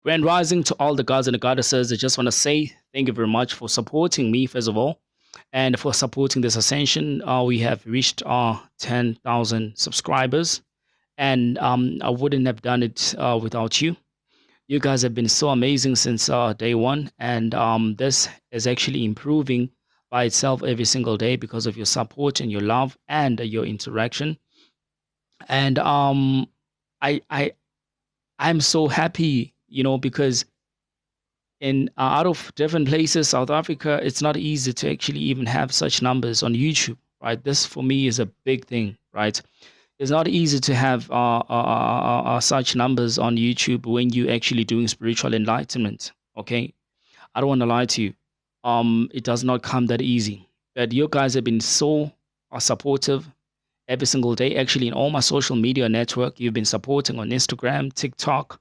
Grand rising to all the gods and the goddesses. I just want to say thank you very much for supporting me, first of all, and for supporting this ascension. We have reached our 10,000 subscribers, and I wouldn't have done it without you. You guys have been so amazing since day one, and this is actually improving by itself every single day because of your support and your love and your interaction. And I, I, I'm so happy, because in out of different places, South Africa, it's not easy to actually even have such numbers on YouTube, right? This for me is a big thing, right? It's not easy to have such numbers on YouTube when you're actually doing spiritual enlightenment. Okay, I don't want to lie to you. It does not come that easy. But you guys have been so supportive every single day. Actually, in all my social media network, you've been supporting on Instagram, TikTok,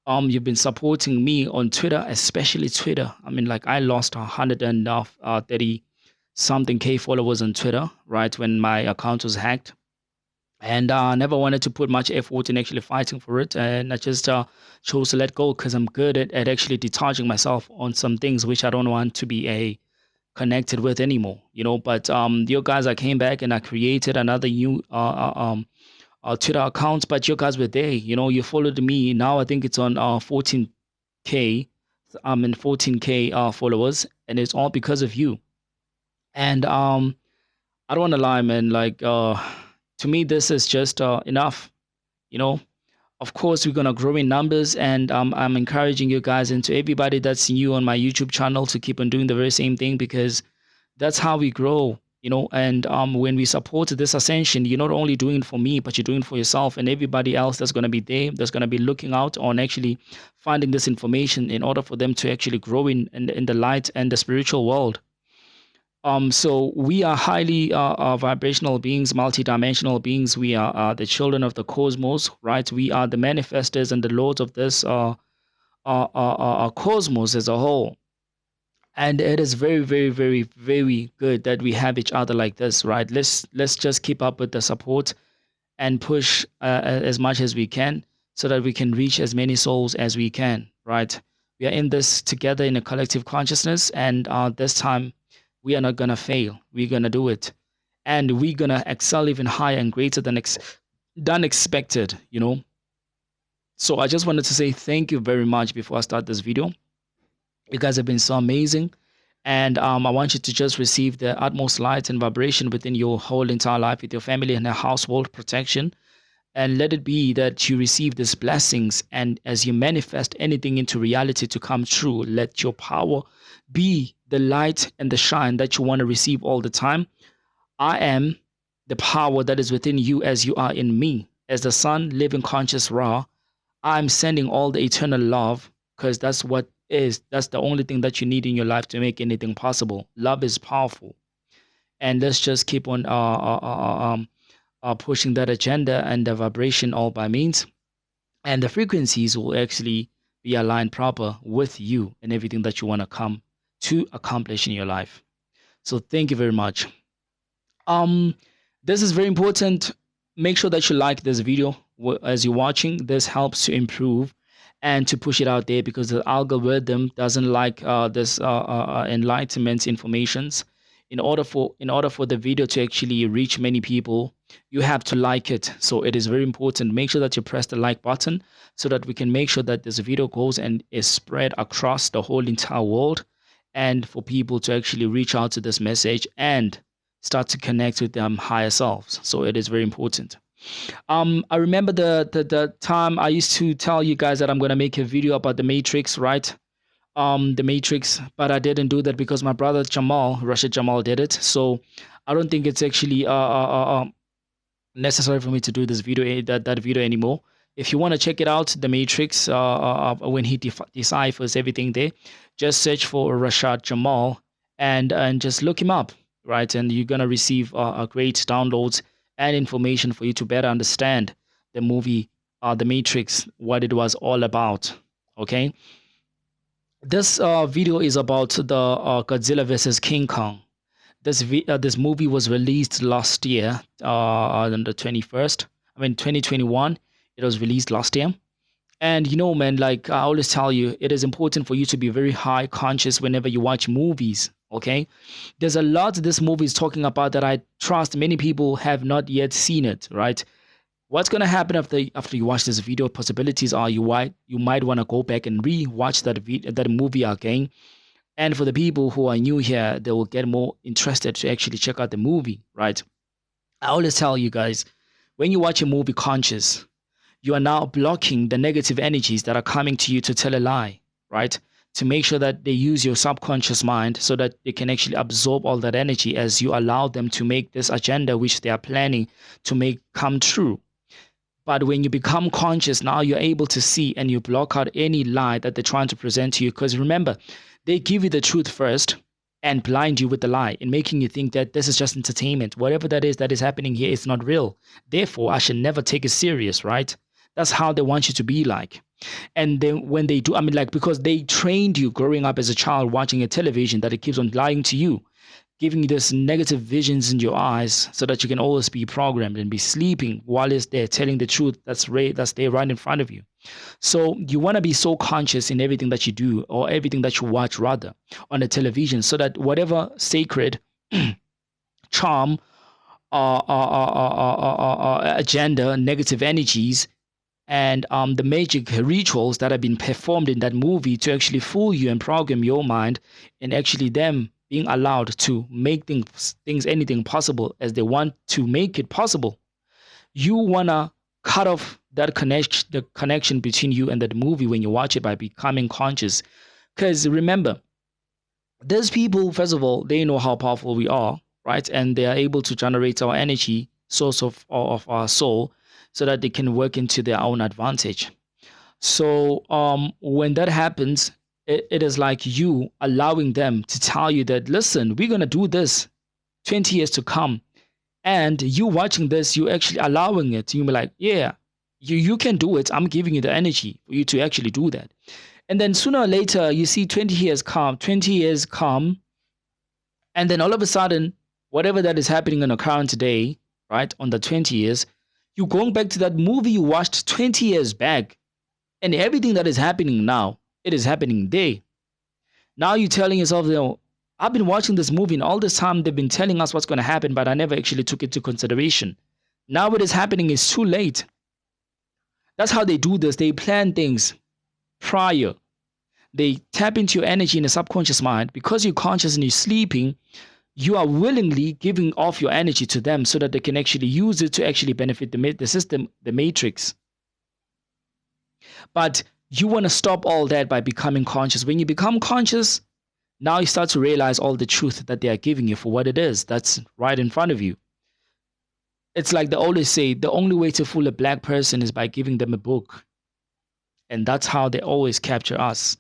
you've been supporting me on Twitter, especially Twitter. I mean, like I lost 130 something K followers on Twitter, right, when my account was hacked. And I never wanted to put much effort in actually fighting for it. And I just chose to let go because I'm good at actually detaching myself on some things which I don't want to be connected with anymore, But you guys, I came back and I created another new Twitter accounts, but you guys were there. You followed me. Now I think it's on 14K. I'm in 14K followers, and it's all because of you. And I don't want to lie, man. Like to me, this is just enough. You know, of course, we're gonna grow in numbers, and I'm encouraging you guys and to everybody that's new on my YouTube channel to keep on doing the very same thing because that's how we grow. And when we support this ascension, you're not only doing it for me, but you're doing it for yourself and everybody else that's going to be there, that's going to be looking out on actually finding this information in order for them to actually grow in the light and the spiritual world. So we are highly vibrational beings, multidimensional beings. We are the children of the cosmos, right? We are the manifestors and the lords of this cosmos as a whole. And it is very, very, very, very good that we have each other like this, right? Let's just keep up with the support and push as much as we can so that we can reach as many souls as we can, right? We are in this together in a collective consciousness, and this time we are not gonna fail. We're gonna do it, and we're gonna excel even higher and greater than expected. So I just wanted to say thank you very much before I start this video. You guys have been so amazing. And I want you to just receive the utmost light and vibration within your whole entire life with your family and a household protection. And let it be that you receive these blessings. And as you manifest anything into reality to come true, let your power be the light and the shine that you want to receive all the time. I am the power that is within you as you are in me. As the sun, living conscious Ra, I'm sending all the eternal love because that's the only thing that you need in your life to make anything possible. Love is powerful, and let's just keep on pushing that agenda and the vibration all by means, and the frequencies will actually be aligned proper with you and everything that you want to come to accomplish in your life. So thank you very much. This is very important. Make sure that you like this video as you're watching. This helps to improve and to push it out there because the algorithm doesn't like this enlightenment informations. In order for the video to actually reach many people, you have to like it. So it is very important. Make sure that you press the like button so that we can make sure that this video goes and is spread across the whole entire world, and for people to actually reach out to this message and start to connect with them higher selves. So it is very important. I remember the time I used to tell you guys that I'm gonna make a video about the Matrix, right? The Matrix, but I didn't do that because my brother Rashid Jamal did it. So I don't think it's actually necessary for me to do this video, that video anymore. If you want to check it out, the Matrix, when he deciphers everything there, just search for Rashid Jamal and just look him up, right? And you're gonna receive a great downloads and information for you to better understand the movie, The Matrix, what it was all about. Okay, this video is about the Godzilla versus King Kong. This movie was released last year on the 21st. I mean 2021. It was released last year, And man, like I always tell you, it is important for you to be very high conscious whenever you watch movies. Okay, there's a lot this movie is talking about that I trust many people have not yet seen it. Right? What's gonna happen after you watch this video? Possibilities are you might want to go back and re-watch that movie again. And for the people who are new here, they will get more interested to actually check out the movie. Right? I always tell you guys, when you watch a movie conscious, you are now blocking the negative energies that are coming to you to tell a lie, right? To make sure that they use your subconscious mind so that they can actually absorb all that energy as you allow them to make this agenda which they are planning to make come true. But when you become conscious, now you're able to see and you block out any lie that they're trying to present to you. Because remember, they give you the truth first and blind you with the lie and making you think that this is just entertainment. Whatever that is happening here is not real. Therefore, I should never take it serious, right? That's how they want you to be like. And then when they do, I mean, like, because they trained you growing up as a child watching a television that it keeps on lying to you, giving you this negative visions in your eyes so that you can always be programmed and be sleeping while it's there telling the truth that's there right in front of you. So you want to be so conscious in everything that you do or everything that you watch rather on the television so that whatever sacred charm agenda, negative energies, and the magic rituals that have been performed in that movie to actually fool you and program your mind, and actually them being allowed to make things anything possible as they want to make it possible. You wanna cut off that connection, the connection between you and that movie when you watch it by becoming conscious. Because remember, these people, first of all, they know how powerful we are, right? And they are able to generate our energy, source of our soul, so that they can work into their own advantage. So when that happens, it is like you allowing them to tell you that, listen, we're going to do this 20 years to come. And you watching this, you actually allowing it. You be like, yeah, you can do it. I'm giving you the energy for you to actually do that. And then sooner or later, you see 20 years come, and then all of a sudden, whatever that is happening in the current day, right, on the 20 years, you're going back to that movie you watched 20 years back, and everything that is happening now, it is happening there. Now you're telling yourself, you know, I've been watching this movie and all this time they've been telling us what's going to happen, but I never actually took it into consideration. Now what is happening is too late. That's how they do this. They plan things prior. They tap into your energy in the subconscious mind. Because you're conscious and you're sleeping, you are willingly giving off your energy to them so that they can actually use it to actually benefit the system, the matrix. But you want to stop all that by becoming conscious. When you become conscious, now you start to realize all the truth that they are giving you for what it is. That's right in front of you. It's like they always say, the only way to fool a black person is by giving them a book. And that's how they always capture us.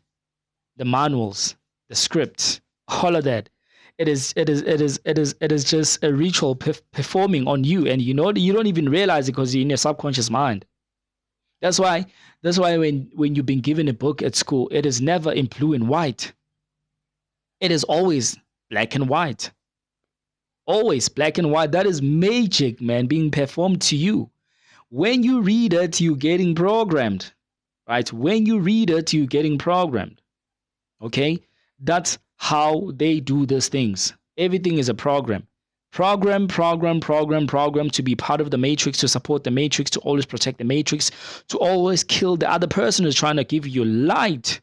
The manuals, the scripts, all of that. It is just a ritual performing on you, and you don't even realize it because you're in your subconscious mind. That's why when you've been given a book at school, it is never in blue and white. It is always black and white. Always black and white. That is magic, man, being performed to you. When you read it, you're getting programmed. Right? When you read it, you're getting programmed. Okay? That's how they do these things. Everything is a program. Program to be part of the matrix, to support the matrix, to always protect the matrix, to always kill the other person who's trying to give you light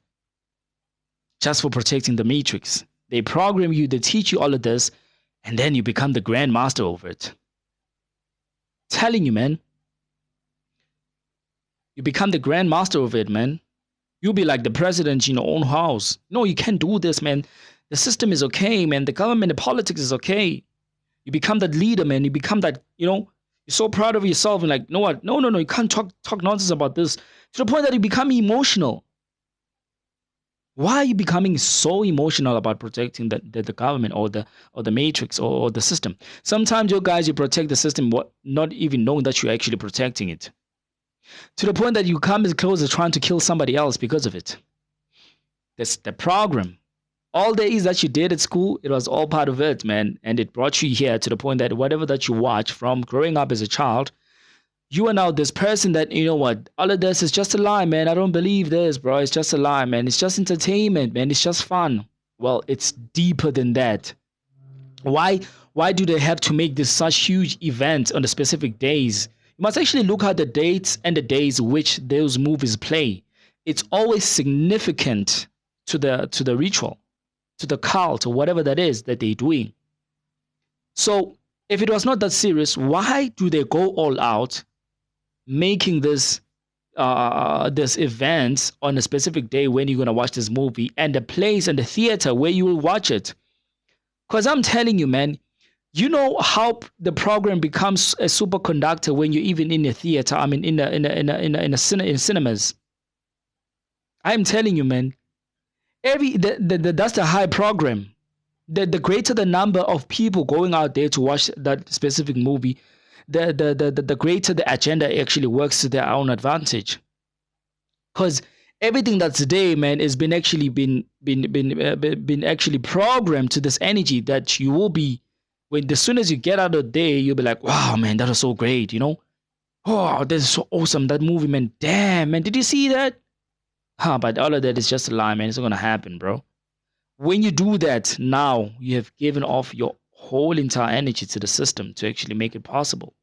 just for protecting the matrix. They program you, they teach you all of this, and then you become the grand master over it. Telling you, man. You become the grand master of it, man. You'll be like the president in your own house. No, you can't do this, man. The system is okay, man. The government, the politics is okay. You become that leader, man. You become that, you're so proud of yourself and like, no, you can't talk nonsense about this. To the point that you become emotional. Why are you becoming so emotional about protecting the government or the matrix or the system? Sometimes you protect the system not even knowing that you're actually protecting it. To the point that you come as close as trying to kill somebody else because of it. That's the program. All the A's that you did at school, it was all part of it, man. And it brought you here to the point that whatever that you watch from growing up as a child, You are now this person that, you know what, all of this is just a lie, man. I don't believe this, bro. It's just a lie, man. It's just entertainment, man. It's just fun. Well, it's deeper than that. Why why do they have to make this such huge event on the specific days? You must actually look at the dates and the days which those movies play. It's always significant to the ritual, to the cult, or whatever that is that they're doing. So if it was not that serious, why do they go all out making this event on a specific day when you're gonna watch this movie, and the place and the theater where you will watch it? Because I'm telling you, man, you know how the program becomes a superconductor when you're even in a theater. I mean, in cinemas. I'm telling you, man. That's the high program. The greater the number of people going out there to watch that specific movie, the greater the agenda actually works to their own advantage. Because everything that's there, man, has been actually been actually programmed to this energy that you will be, when as soon as you get out of there, you'll be like, wow, man, that was so great, you know? Oh, this is so awesome, that movie, man. Damn, man, did you see that? Huh, but all of that is just a lie, man. It's not gonna happen, bro. When you do that, now you have given off your whole entire energy to the system to actually make it possible.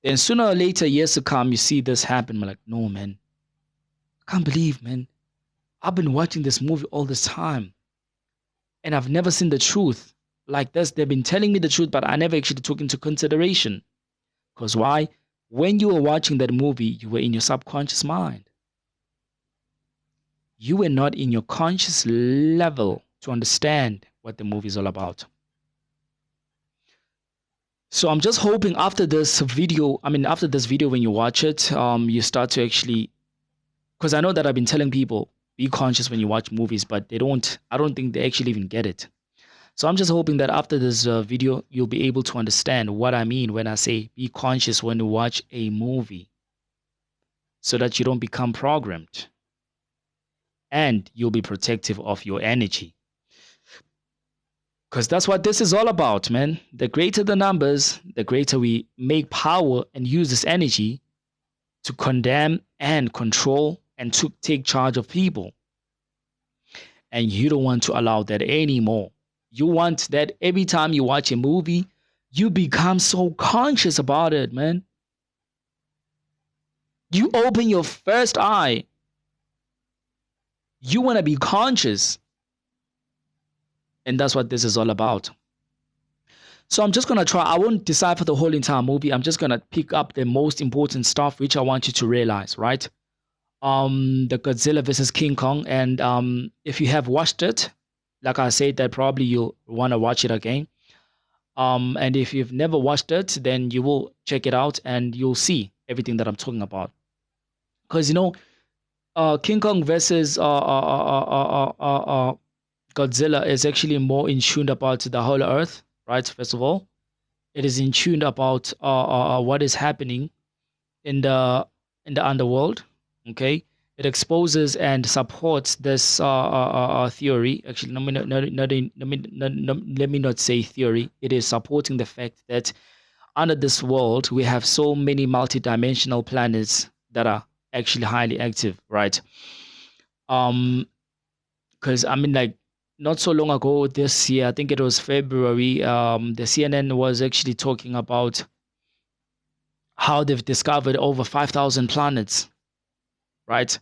Then sooner or later, years to come, you see this happen. I'm like, no, man. I can't believe, man. I've been watching this movie all this time, and I've never seen the truth like this. They've been telling me the truth, but I never actually took into consideration. Because why? When you were watching that movie, you were in your subconscious mind. You were not in your conscious level to understand what the movie is all about. So I'm just hoping after this video, when you watch it, you start to actually, because I know that I've been telling people, be conscious when you watch movies, but I don't think they actually even get it. So I'm just hoping that after this video, you'll be able to understand what I mean when I say be conscious when you watch a movie, so that you don't become programmed, and you'll be protective of your energy. Because that's what this is all about, man. The greater the numbers, the greater we make power and use this energy to condemn and control and to take charge of people. And you don't want to allow that anymore. You want that every time you watch a movie, you become so conscious about it, man. You open your first eye. You want to be conscious. And that's what this is all about. So I'm just going to try. I won't decipher the whole entire movie. I'm just going to pick up the most important stuff, which I want you to realize, right? The Godzilla versus King Kong. And if you have watched it, like I said, that probably you'll want to watch it again. And if you've never watched it, then you will check it out and you'll see everything that I'm talking about. Because, you know, King Kong versus Godzilla is actually more in tune about the whole Earth, right? First of all, it is in tune about what is happening in the underworld. Okay, it exposes and supports this theory. Actually, let me not say theory. It is supporting the fact that under this world we have so many multidimensional planets that are actually highly active, right? Because I mean, like, not so long ago this year, I think it was February, the CNN was actually talking about how they've discovered over 5,000 planets, right?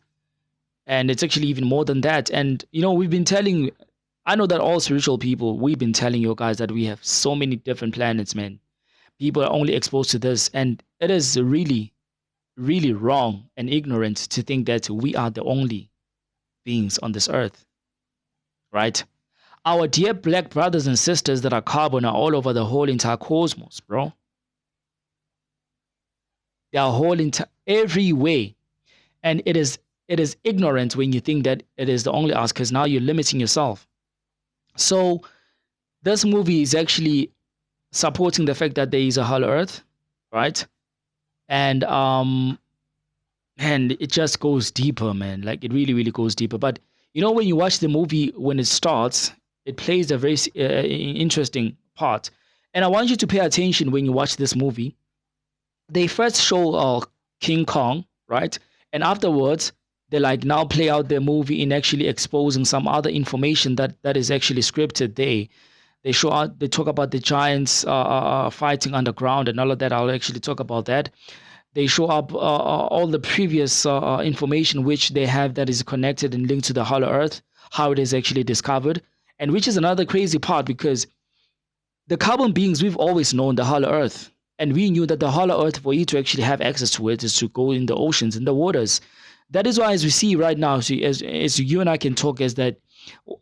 And it's actually even more than that. And, you know, I know that all spiritual people, we've been telling you guys that we have so many different planets, man. People are only exposed to this. And it is really, really wrong and ignorant to think that we are the only beings on this earth, right? Our dear black brothers and sisters that are carbon are all over the whole entire cosmos, bro. They are everywhere. And it is ignorant when you think that it is the only us, because now you're limiting yourself. So this movie is actually supporting the fact that there is a whole earth, right? And it just goes deeper, man. Like, it really, really goes deeper. But you know, when you watch the movie, when it starts, it plays a very interesting part. And I want you to pay attention when you watch this movie. they first show King Kong, right? And afterwards, they like now play out their movie in actually exposing some other information that is actually scripted there. They talk about the giants fighting underground and all of that. I'll actually talk about that. They show up all the previous information which they have that is connected and linked to the Hollow Earth, how it is actually discovered, and which is another crazy part because the carbon beings, we've always known the Hollow Earth, and we knew that the Hollow Earth, for you to actually have access to it, is to go in the oceans, in the waters. That is why, as we see right now, as you and I can talk, is that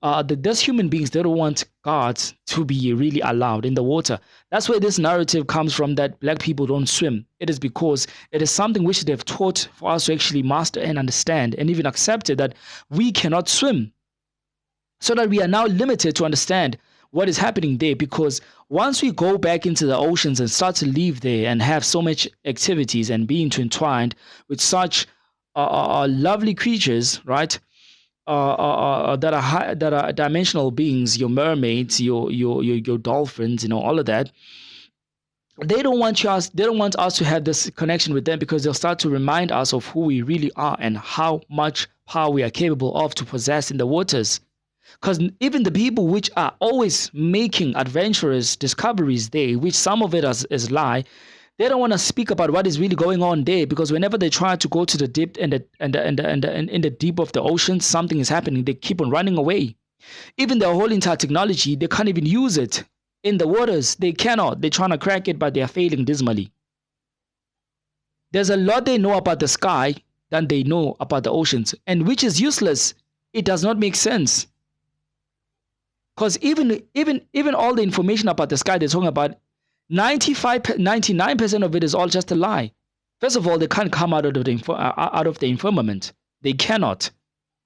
those human beings, they don't want gods to be really allowed in the water. That's where this narrative comes from, that black people don't swim. It is because it is something which they've taught for us to actually master and understand and even accept it, that we cannot swim. So that we are now limited to understand what is happening there, because once we go back into the oceans and start to live there and have so much activities and be intertwined with such lovely creatures, right? That are dimensional beings, your mermaids, your dolphins, all of that. They don't want us to have this connection with them, because they'll start to remind us of who we really are and how much power we are capable of to possess in the waters. Because even the people which are always making adventurous discoveries there, which some of it is lie, they don't want to speak about what is really going on there, because whenever they try to go to the deep and in the deep of the ocean, something is happening. They keep on running away. Even their whole entire technology, they can't even use it in the waters. They cannot. They're trying to crack it, but they are failing dismally. There's a lot they know about the sky than they know about the oceans, and which is useless. It does not make sense. Because even all the information about the sky they're talking about, 99% of it is all just a lie. First of all, they can't come out of the firmament. They cannot.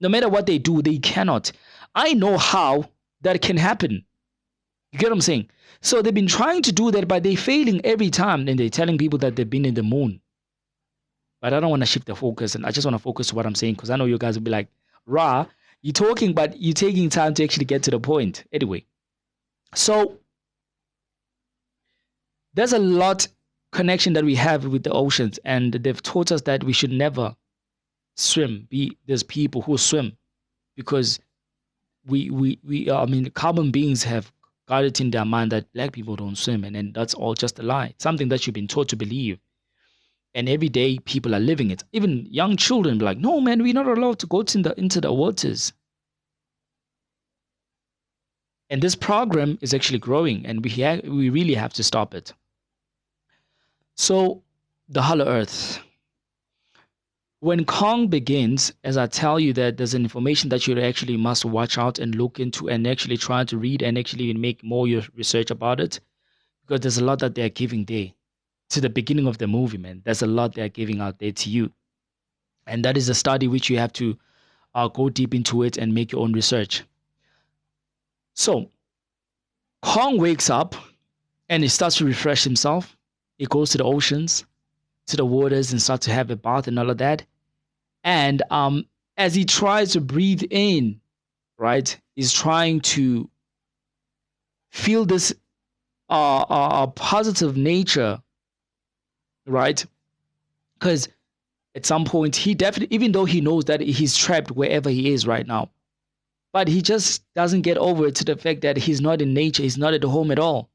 No matter what they do, they cannot. I know how that can happen. You get what I'm saying? So they've been trying to do that, but they're failing every time, and they're telling people that they've been in the moon. But I don't want to shift the focus, and I just want to focus on what I'm saying, because I know you guys will be like, "Rah, you're talking, but you're taking time to actually get to the point." Anyway, so there's a lot connection that we have with the oceans, and they've taught us that we should never swim. There's people who swim, because carbon beings have got it in their mind that black people don't swim, and then that's all just a lie. Something that you've been taught to believe. And every day people are living it. Even young children be like, "No, man, we're not allowed to go into the waters." And this program is actually growing, and we really have to stop it. So, the Hollow Earth. When Kong begins, as I tell you, that there's an information that you actually must watch out and look into and actually try to read and actually make more your research about it, because there's a lot that they're giving there. To the beginning of the movie, man, there's a lot they're giving out there to you. And that is a study which you have to go deep into it and make your own research. So, Kong wakes up and he starts to refresh himself. He goes to the oceans, to the waters, and starts to have a bath and all of that. And as he tries to breathe in, right, he's trying to feel this positive nature, right? Because at some point, he definitely, even though he knows that he's trapped wherever he is right now, but he just doesn't get over it, to the fact that he's not in nature, he's not at home at all.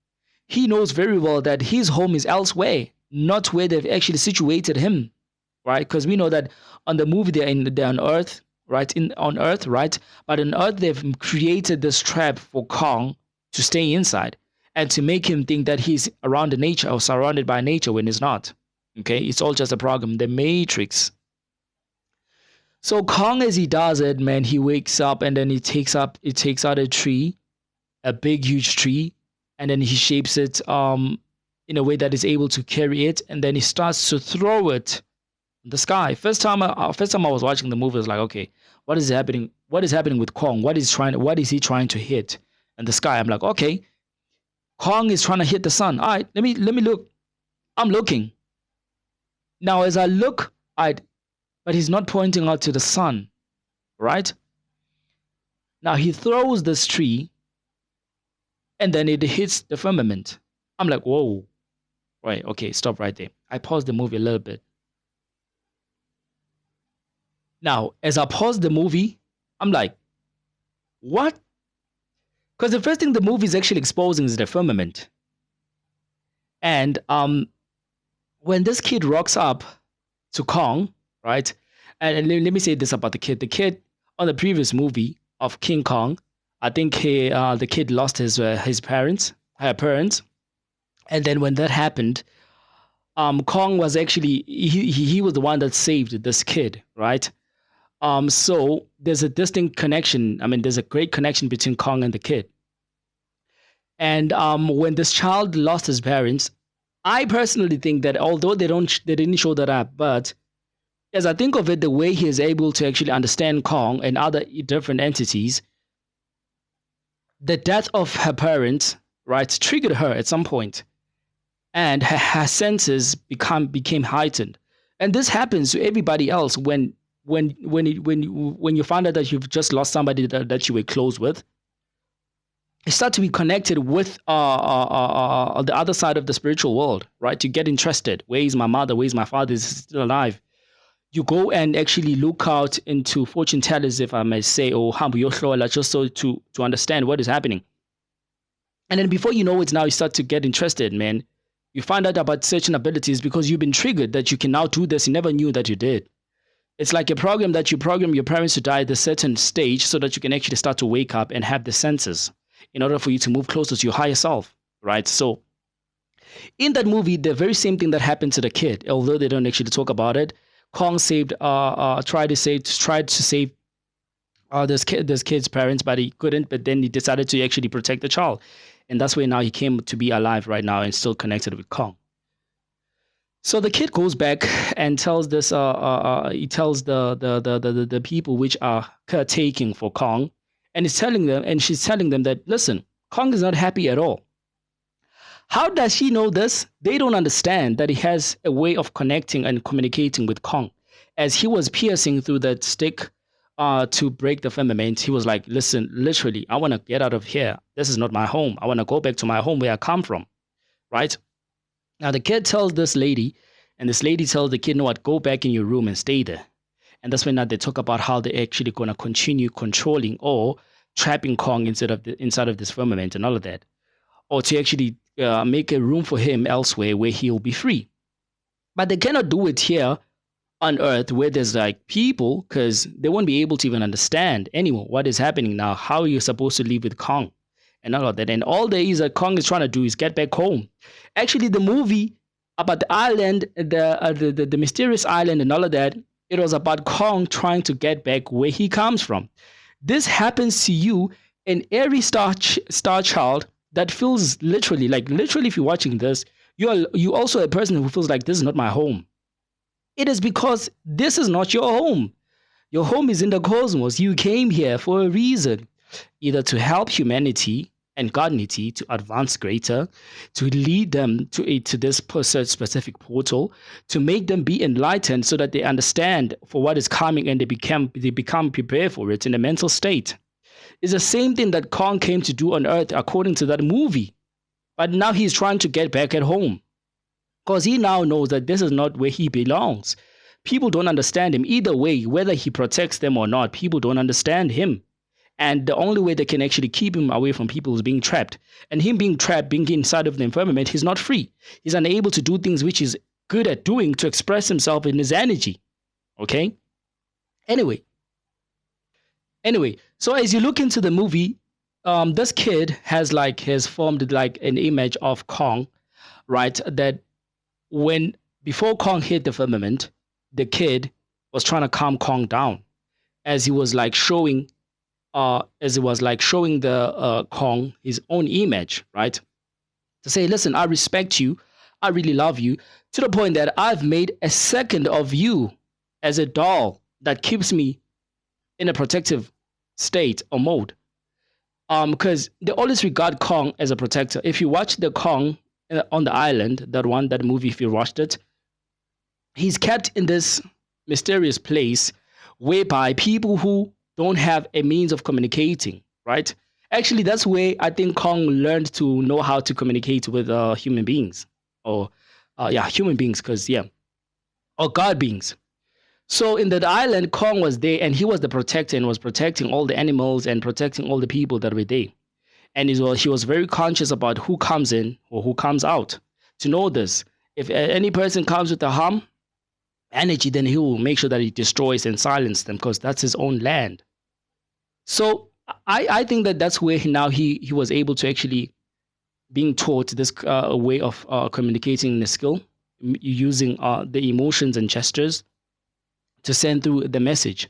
He knows very well that his home is elsewhere, not where they've actually situated him, right? Because we know that on the movie they're on Earth, right? On Earth, right? But on Earth they've created this trap for Kong to stay inside and to make him think that he's around the nature or surrounded by nature when he's not. Okay, it's all just a program, the Matrix. So Kong, as he does it, man, he wakes up and then he takes out a tree, a big, huge tree, and then he shapes it in a way that is able to carry it, and then he starts to throw it in the sky. First time I was watching the movie, I was like, okay, what is happening? What is happening with Kong? What is he trying to hit in the sky? I'm like, okay, Kong is trying to hit the sun. All right, let me look. I'm looking. Now, as I look, but he's not pointing out to the sun, right? Now he throws this tree, and then it hits the firmament. I'm like, whoa, right? Okay, stop right there. I paused the movie a little bit. Now, as I paused the movie, I'm like, what? Because the first thing the movie is actually exposing is the firmament. And when this kid rocks up to Kong, right? And let me say this about the kid. The kid on the previous movie of King Kong, I think the kid lost his parents, her parents, and then when that happened, Kong was actually he was the one that saved this kid, right? So there's a distinct connection. I mean, there's a great connection between Kong and the kid. And when this child lost his parents, I personally think that although they didn't show that up, but as I think of it, the way he is able to actually understand Kong and other different entities, the death of her parents, right, triggered her at some point, and her senses became heightened. And this happens to everybody else when you find out that you've just lost somebody that you were close with. You start to be connected with the other side of the spiritual world, right? You get interested. Where is my mother? Where is my father? Is he still alive? You go and actually look out into fortune tellers, if I may say, or Hambu Yohlola, just so to understand what is happening. And then before you know it, now you start to get interested, man. You find out about certain abilities because you've been triggered that you can now do this. You never knew that you did. It's like a program that you program your parents to die at a certain stage so that you can actually start to wake up and have the senses in order for you to move closer to your higher self, right? So in that movie, the very same thing that happened to the kid, although they don't actually talk about it, Kong tried to save this kid's parents, but he couldn't. But then he decided to actually protect the child, and that's why now he came to be alive right now and still connected with Kong. So the kid goes back and tells this. He tells the people which are caretaking for Kong, and she's telling them that, listen, Kong is not happy at all. How does she know this? They don't understand that he has a way of connecting and communicating with Kong. As he was piercing through that stick to break the firmament, he was like, listen, literally, I want to get out of here. This is not my home. I want to go back to my home where I come from, right? Now, the kid tells this lady, and this lady tells the kid, no, what, go back in your room and stay there. And that's when now they talk about how they're actually going to continue controlling or trapping Kong inside of this firmament and all of that, or to actually make a room for him elsewhere where he'll be free. But they cannot do it here on Earth where there's like people, because they won't be able to even understand anymore what is happening now, how you're supposed to live with Kong and all of that. And all there is that Kong is trying to do is get back home. Actually, the movie about the island, the mysterious island and all of that, it was about Kong trying to get back where he comes from. This happens to you in every star child that feels literally, if you're watching this, you also a person who feels like this is not my home. It is because this is not your home. Your home is in the cosmos. You came here for a reason, either to help humanity and godnity to advance greater, to lead them to this specific portal, to make them be enlightened so that they understand for what is coming and they become prepared for it in a mental state. It's the same thing that Kong came to do on Earth according to that movie. But now he's trying to get back at home because he now knows that this is not where he belongs. People don't understand him. Either way, whether he protects them or not, people don't understand him. And the only way they can actually keep him away from people is being trapped. And him being trapped, being inside of the firmament, he's not free. He's unable to do things which he's good at doing to express himself in his energy. Okay? Anyway, so as you look into the movie, this kid has formed like an image of Kong, right? That before Kong hit the firmament, the kid was trying to calm Kong down as he was like showing the Kong his own image, right? To say, listen, I respect you, I really love you, to the point that I've made a second of you as a doll that keeps me in a protective state or mode. Because they always regard Kong as a protector. If you watch the Kong on the island, that movie, if you watched it, he's kept in this mysterious place whereby people who don't have a means of communicating, right? Actually, that's where I think Kong learned to know how to communicate with human beings or yeah, human beings, because yeah, or God beings. So in that island, Kong was there, and he was the protector and was protecting all the animals and protecting all the people that were there. And he was very conscious about who comes in or who comes out. To know this, if any person comes with a harm energy, then he will make sure that he destroys and silences them because that's his own land. So I think that that's where he was able to actually being taught this way of communicating the skill using the emotions and gestures to send through the message.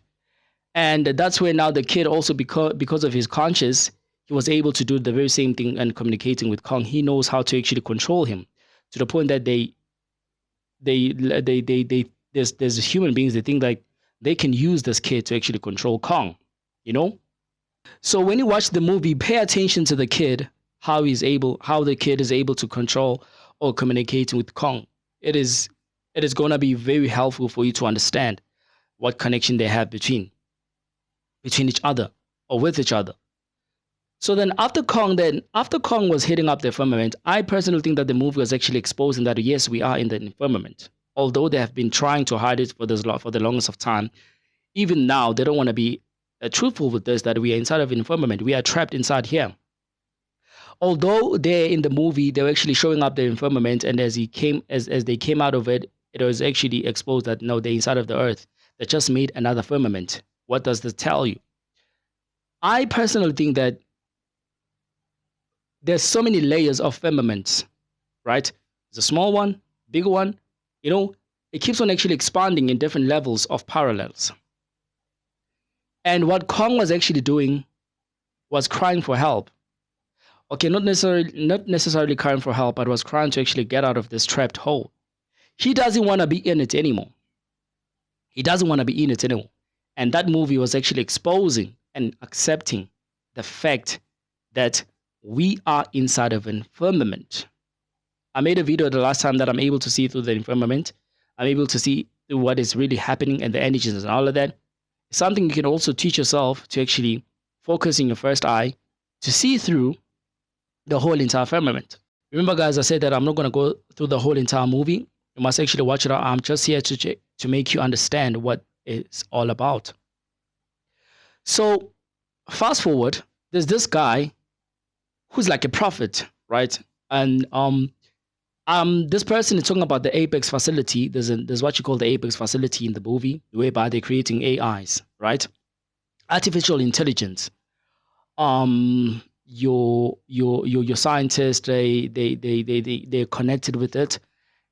And that's where now the kid also, because of his conscious, he was able to do the very same thing and communicating with Kong. He knows how to actually control him to the point that there's human beings, they think like they can use this kid to actually control Kong, you know? So when you watch the movie, pay attention to the kid, how the kid is able to control or communicate with Kong. It is gonna be very helpful for you to understand what connection they have between each other or with each other. So then after Kong was hitting up the firmament, I personally think that the movie was actually exposing that yes, we are in the firmament. Although they have been trying to hide it for the longest of time, even now they don't want to be truthful with this, that we are inside of an firmament. We are trapped inside here. Although they in the movie they were actually showing up the firmament, and as they came out of it, it was actually exposed that no, they're inside of the earth. They just made another firmament. What does this tell you? I personally think that there's so many layers of firmaments, right? There's a small one, bigger one. It keeps on actually expanding in different levels of parallels. And what Kong was actually doing was crying for help. Okay, not necessarily crying for help, but was trying to actually get out of this trapped hole. He doesn't want to be in it anymore. And that movie was actually exposing and accepting the fact that we are inside of a firmament. I made a video the last time that I'm able to see through the firmament. I'm able to see through what is really happening and the energies and all of that. It's something you can also teach yourself to actually focus in your first eye to see through the whole entire firmament. Remember, guys, I said that I'm not going to go through the whole entire movie. You must actually watch it out. I'm just here to make you understand what it's all about. So, fast forward, there's this guy who's like a prophet, right? And this person is talking about the Apex facility. There's what you call the Apex facility in the movie, whereby they're creating AIs, right? Artificial intelligence. Your scientists, they're connected with it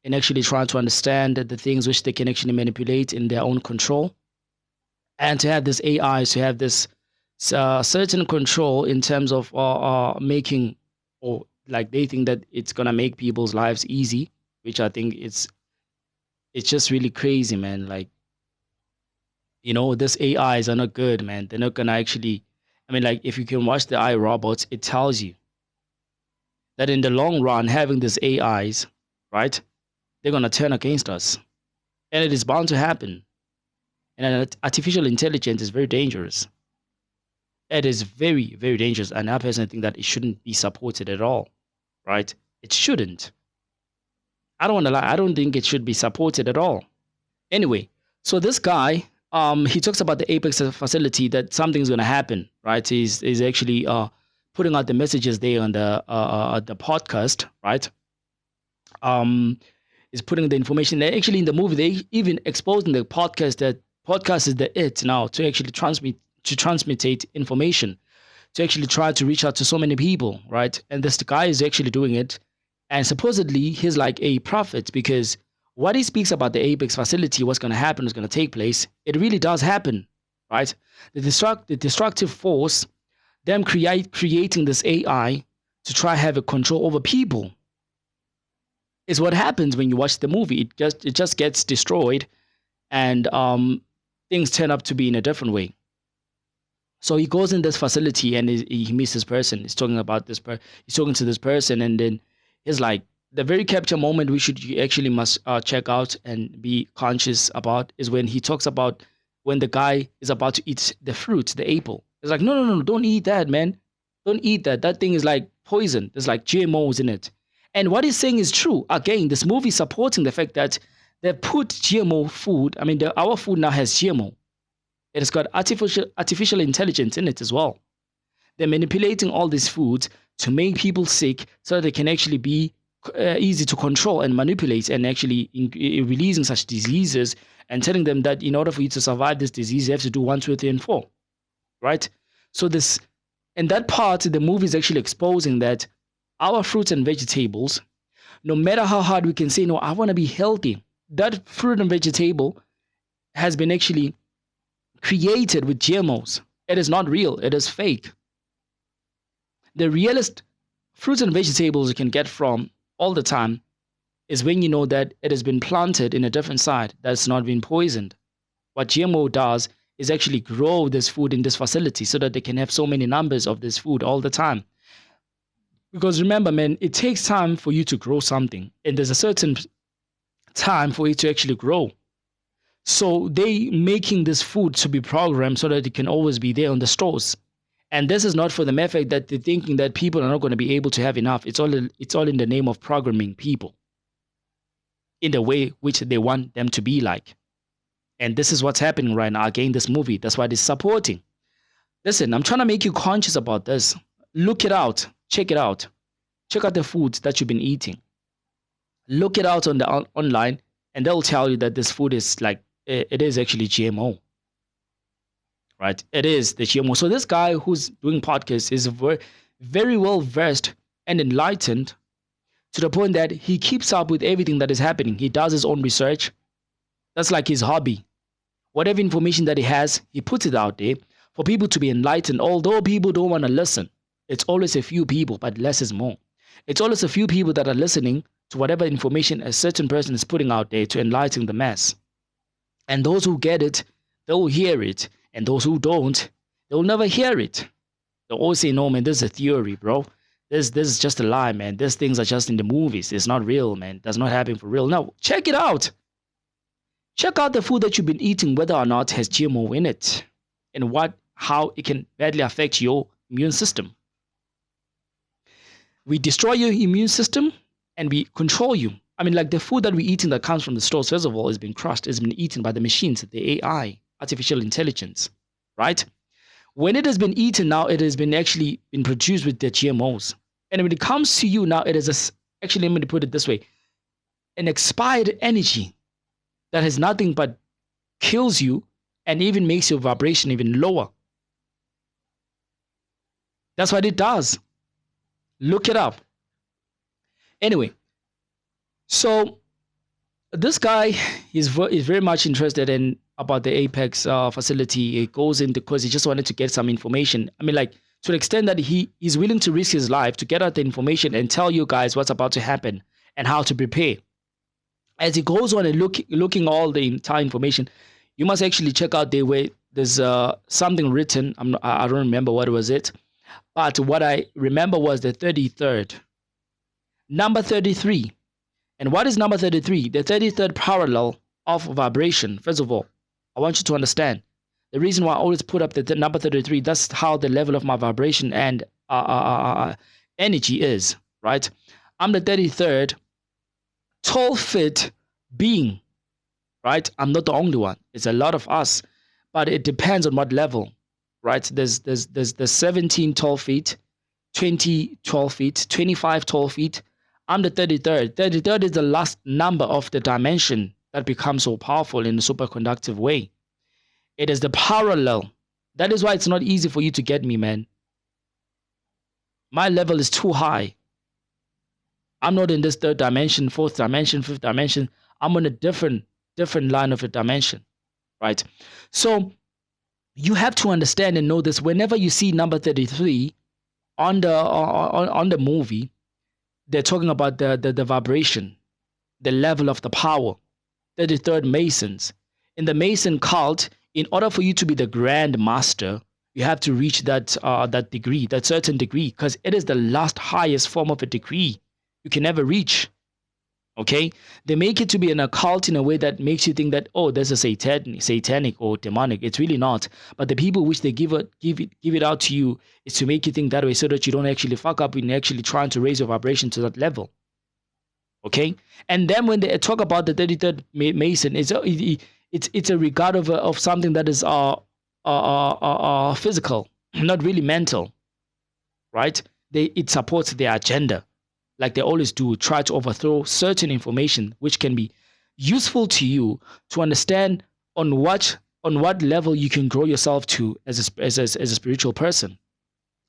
and actually trying to understand the things which they can actually manipulate in their own control. And to have this AIs, to have this certain control in terms of making, or like they think that it's gonna make people's lives easy, which I think it's just really crazy, man. Like, this AIs are not good, man. They're not gonna actually. I mean, like, if you can watch the iRobots, it tells you that in the long run, having these AIs, right, they're gonna turn against us, and it is bound to happen. And artificial intelligence is very dangerous. It is very, very dangerous. And I personally think that it shouldn't be supported at all, right? It shouldn't. I don't want to lie. I don't think it should be supported at all. Anyway, so this guy, he talks about the Apex facility, that something's going to happen, right? He's actually putting out the messages there on the podcast, right? Is putting the information there. Actually, in the movie, they even exposed in the podcast that podcast is the it now to actually transmit information, to actually try to reach out to so many people, right? And this guy is actually doing it, and supposedly he's like a prophet, because what he speaks about the Apex facility, what's going to happen, is going to take place, it really does happen, right? The destructive force, them creating this AI to try have a control over people, is what happens when you watch the movie. It just gets destroyed, and things turn up to be in a different way. So he goes in this facility and he meets this person. He's talking about he's talking to this person, and then he's like, the very capture moment you actually must check out and be conscious about is when he talks about when the guy is about to eat the fruit, the apple. It's like, no, don't eat that, man. Don't eat that. That thing is like poison. There's like GMOs in it. And what he's saying is true. Again, this movie is supporting the fact that they put GMO food. I mean, our food now has GMO. It has got artificial intelligence in it as well. They're manipulating all these foods to make people sick so that they can actually be easy to control and manipulate, and actually releasing such diseases and telling them that in order for you to survive this disease, you have to do 1, 2, 3, and 4, right? So this, and that part, the movie is actually exposing that our fruits and vegetables, no matter how hard we can say, no, I want to be healthy, that fruit and vegetable has been actually created with GMOs. It is not real. It is fake. The realest fruits and vegetables you can get from all the time is when you know that it has been planted in a different site that's not been poisoned. What GMO does is actually grow this food in this facility so that they can have so many numbers of this food all the time. Because remember, man, it takes time for you to grow something, and there's a certain time for it to actually grow. So they making this food to be programmed so that it can always be there on the stores. And this is not for the mere fact that they're thinking that people are not going to be able to have enough. It's all in the name of programming people in the way which they want them to be like. And this is what's happening right now. Again, this movie, that's why it's supporting. Listen, I'm trying to make you conscious about this. Look it out. Check it out. Check out the foods that you've been eating. Look it out on the online, and they'll tell you that this food is like, it is actually GMO. Right? It is the GMO. So this guy who's doing podcasts is very well versed and enlightened to the point that he keeps up with everything that is happening. He does his own research. That's like his hobby. Whatever information that he has, he puts it out there for people to be enlightened. Although people don't want to listen, it's always a few people, but less is more. It's always a few people that are listening to whatever information a certain person is putting out there to enlighten the mass. And those who get it, they'll hear it. And those who don't, they'll never hear it. They'll always say, no, man, this is a theory, bro. This is just a lie, man. These things are just in the movies. It's not real, man. It does not happen for real. No, check it out. Check out the food that you've been eating, whether or not it has GMO in it, and how it can badly affect your immune system. We destroy your immune system and we control you. I mean, like the food that we're eating that comes from the stores, first of all, has been crushed, has been eaten by the machines, the AI, artificial intelligence, right? When it has been eaten now, it has been actually been produced with the GMOs. And when it comes to you now, it is actually, let me put it this way, an expired energy that has nothing but kills you and even makes your vibration even lower. That's what it does. Look it up. Anyway, so this guy is very much interested in about the Apex facility. He goes in because he just wanted to get some information. I mean, like, to the extent that he is willing to risk his life to get out the information and tell you guys what's about to happen and how to prepare. As he goes on and looking all the entire information, you must actually check out there where there's something written. I don't remember what was it, but what I remember was the 33rd. Number 33. And what is number 33? The 33rd parallel of vibration. First of all, I want you to understand the reason why I always put up the number 33. That's how the level of my vibration and energy is, right? I'm the 33rd 12-foot being, right? I'm not the only one. It's a lot of us, but it depends on what level, right? There's 17 12 feet, 20 12 feet, 25 12 feet. I'm the 33rd. 33rd is the last number of the dimension that becomes so powerful in a superconductive way. It is the parallel. That is why it's not easy for you to get me, man. My level is too high. I'm not in this third dimension, fourth dimension, fifth dimension. I'm on a different line of a dimension, right? So you have to understand and know this. Whenever you see number 33 on the movie, they're talking about the vibration, the level of the power. 33rd Masons. In the Mason cult, in order for you to be the Grand Master, you have to reach that degree, that certain degree, because it is the last highest form of a degree you can never reach. Okay? They make it to be an occult in a way that makes you think that, oh, there's a satanic or demonic. It's really not. But the people which they give it out to you is to make you think that way so that you don't actually fuck up in actually trying to raise your vibration to that level. Okay, and then when they talk about the 33rd Mason, it's a regard of something that is physical, not really mental, right? It supports their agenda, like they always do, try to overthrow certain information which can be useful to you to understand on what level you can grow yourself to as a spiritual person.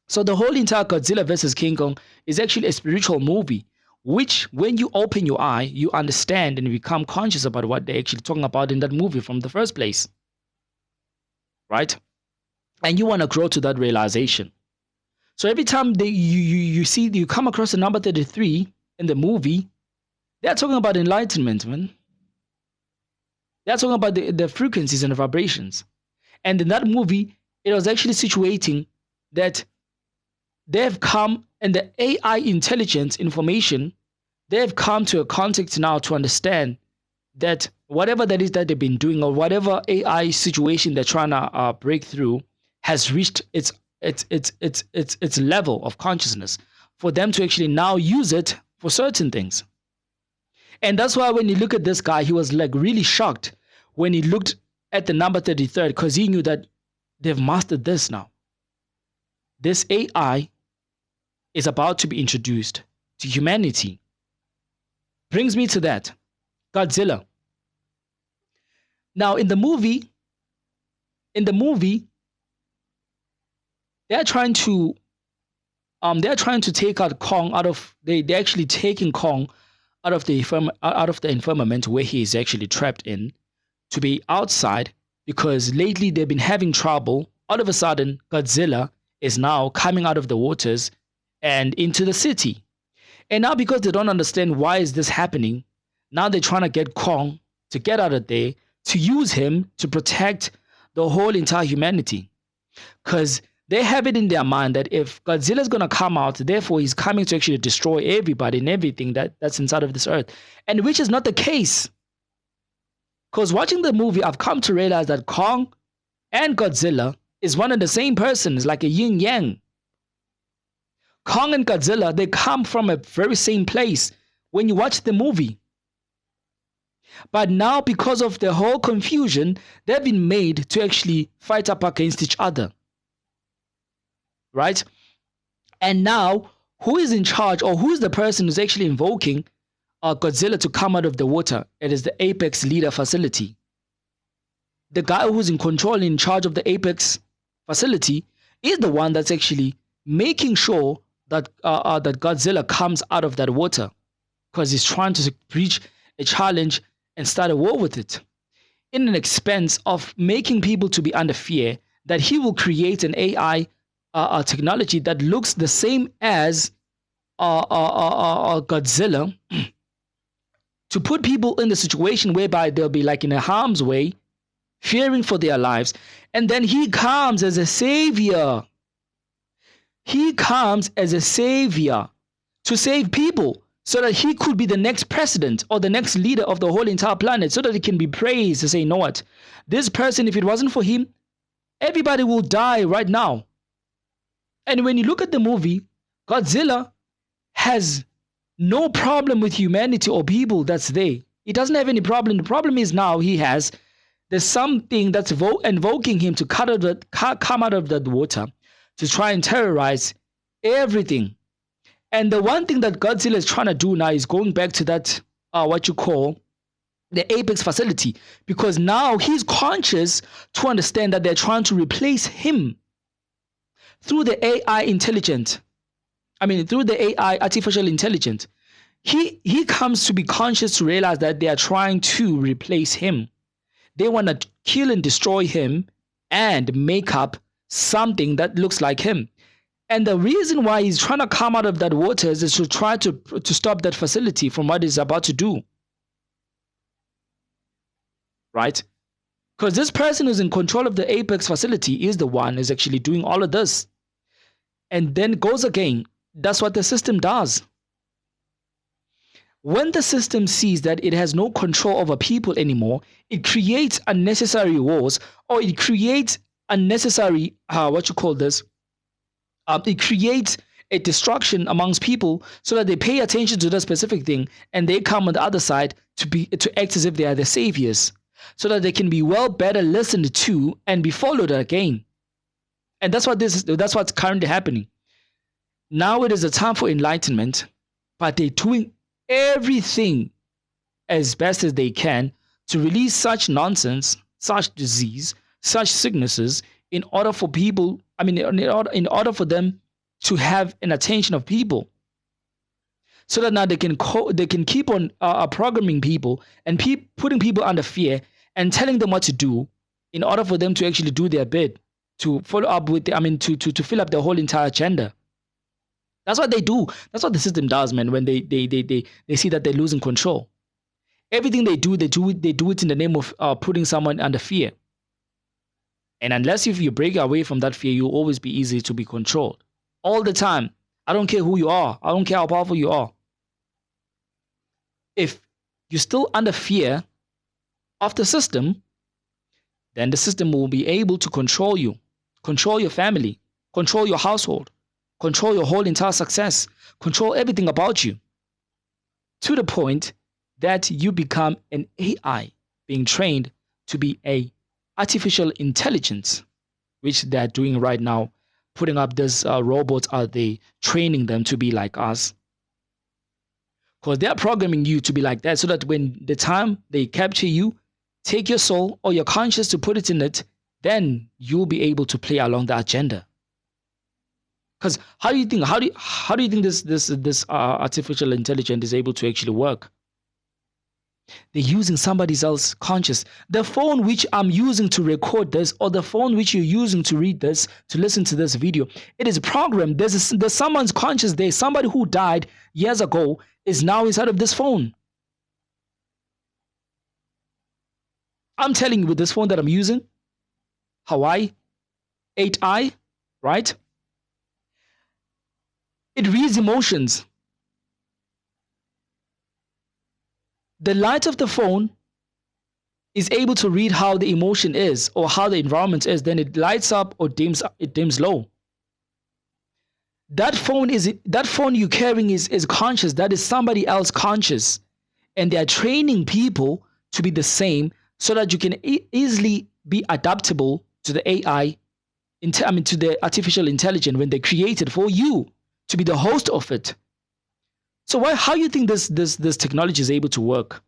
So the whole entire Godzilla versus King Kong is actually a spiritual movie, which when you open your eye, you understand and become conscious about what they're actually talking about in that movie from the first place, right? And you want to grow to that realization. So every time you come across the number 33 in the movie, they're talking about enlightenment, man. They're talking about the frequencies and the vibrations. And in that movie, it was actually situating that they've come, and the AI intelligence information, they've come to a context now to understand that whatever that is that they've been doing, or whatever AI situation they're trying to break through, has reached its level of consciousness for them to actually now use it for certain things. And that's why when you look at this guy, he was like really shocked when he looked at the number 33rd, because he knew that they've mastered this now. This AI is about to be introduced to humanity. Brings me to that, Godzilla. Now in the movie, they're trying to take out Kong out of they're actually taking Kong out of the firmament where he is actually trapped in, to be outside, because lately they've been having trouble. All of a sudden, Godzilla is now coming out of the waters and into the city. And now because they don't understand why is this happening, now they're trying to get Kong to get out of there, to use him to protect the whole entire humanity. Because they have it in their mind that if Godzilla is going to come out, therefore he's coming to actually destroy everybody and everything that's inside of this earth. And which is not the case. Because watching the movie, I've come to realize that Kong and Godzilla is one and the same person. It's like a yin yang. Kong and Godzilla, they come from a very same place when you watch the movie. But now, because of the whole confusion, they've been made to actually fight up against each other. Right? And now, who is in charge, or who is the person who's actually invoking Godzilla to come out of the water? It is the Apex Leader Facility. The guy who's in control, in charge of the Apex facility, is the one that's actually making sure that that Godzilla comes out of that water, because he's trying to breach a challenge and start a war with it, in an expense of making people to be under fear that he will create an AI technology that looks the same as Godzilla, to put people in the situation whereby they'll be like in a harm's way, fearing for their lives. And then he comes as a savior. He comes as a savior to save people, so that he could be the next president or the next leader of the whole entire planet, so that he can be praised to say, you know what, this person, if it wasn't for him, everybody will die right now. And when you look at the movie, Godzilla has no problem with humanity or people that's there. He doesn't have any problem. The problem is now there's something that's invoking him to come out of that water to try and terrorize everything. And the one thing that Godzilla is trying to do now is going back to that, what you call the Apex facility, because now he's conscious to understand that they're trying to replace him through the AI through the AI, artificial intelligence. He comes to be conscious to realize that they are trying to replace him. They want to kill and destroy him and make up something that looks like him. And the reason why he's trying to come out of that waters is to try to stop that facility from what he's about to do. Right? Because this person who's in control of the Apex facility is the one who's actually doing all of this. And then it goes again. That's what the system does. When the system sees that it has no control over people anymore, it creates unnecessary wars, or it creates unnecessary, it creates a destruction amongst people so that they pay attention to that specific thing and they come on the other side to act as if they are the saviors so that they can be better listened to and be followed again. And that's what's currently happening. Now it is a time for enlightenment, but they're doing everything as best as they can to release such nonsense, such disease, such sicknesses in order for people, in order for them to have an attention of people. So that now they can keep on programming people and putting people under fear and telling them what to do in order for them to actually do their bit to follow up with to fill up the whole entire agenda. That's what they do. That's what the system does, man, when they see that they're losing control. Everything they do it in the name of putting someone under fear. And unless if you break away from that fear, you'll always be easy to be controlled. All the time. I don't care who you are. I don't care how powerful you are. If you're still under fear of the system, then the system will be able to control you, control your family, control your household, control your whole entire success, control everything about you, to the point that you become an AI being trained to be a artificial intelligence, which they're doing right now, putting up these robots out there, training them to be like us. Because they're programming you to be like that so that when the time they capture you, take your soul or your conscious to put it in it, then you'll be able to play along the agenda. Because how do you think this artificial intelligence is able to actually work? They're using somebody else's conscious. The phone which I'm using to record this, or the phone which you're using to read this, to listen to this video, it is programmed. There's someone's conscious there. Somebody who died years ago is now inside of this phone. I'm telling you, with this phone that I'm using, Hawaii 8i, right? It reads emotions. The light of the phone is able to read how the emotion is or how the environment is. Then it lights up or dims low. That phone you're carrying is conscious. That is somebody else conscious. And they are training people to be the same so that you can easily be adaptable to the AI, to the artificial intelligence when they create it for you to be the host of it. So how do you think this technology is able to work?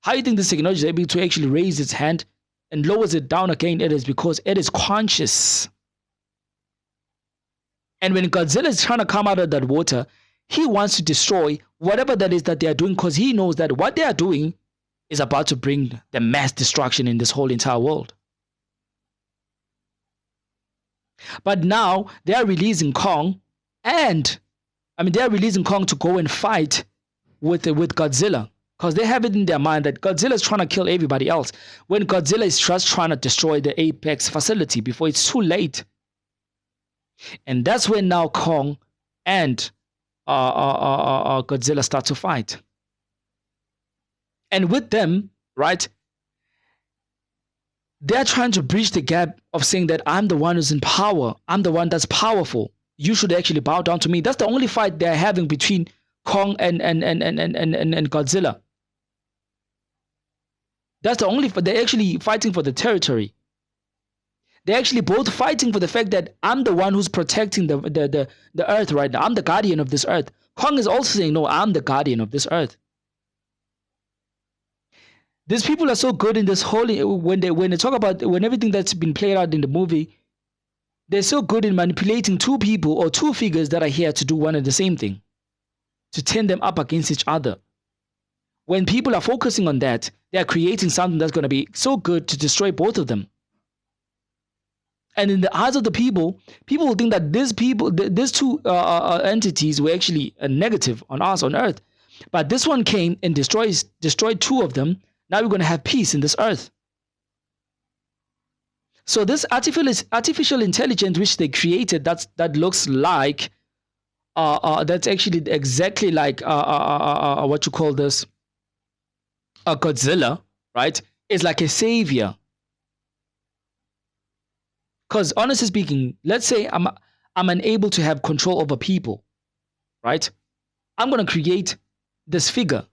How do you think this technology is able to actually raise its hand and lowers it down again? It is because it is conscious. And when Godzilla is trying to come out of that water, he wants to destroy whatever that is that they are doing, because he knows that what they are doing is about to bring the mass destruction in this whole entire world. But now they are releasing Kong, and they're releasing Kong to go and fight with Godzilla, because they have it in their mind that Godzilla is trying to kill everybody else, when Godzilla is just trying to destroy the Apex facility before it's too late. And that's when now Kong and Godzilla start to fight. And with them, right, they're trying to bridge the gap of saying that I'm the one who's in power. I'm the one that's powerful. You should actually bow down to me. That's the only fight they're having between Kong and Godzilla. That's the only fight. They're actually fighting for the territory. They're actually both fighting for the fact that I'm the one who's protecting the earth right now. I'm the guardian of this earth. Kong is also saying, no, I'm the guardian of this earth. These people are so good in this whole, when they talk about, when everything that's been played out in the movie, they're so good in manipulating two people or two figures that are here to do one and the same thing, to turn them up against each other. When people are focusing on that, they are creating something that's going to be so good to destroy both of them. And in the eyes of the people will think that these two entities were actually a negative on us on Earth. But this one came and destroyed two of them. Now we're going to have peace in this earth. So this artificial intelligence which they created, that looks like that's actually exactly like what you call this, a Godzilla, right? Is like a savior. Because honestly speaking, let's say I'm unable to have control over people. right? I'm going to create this figure,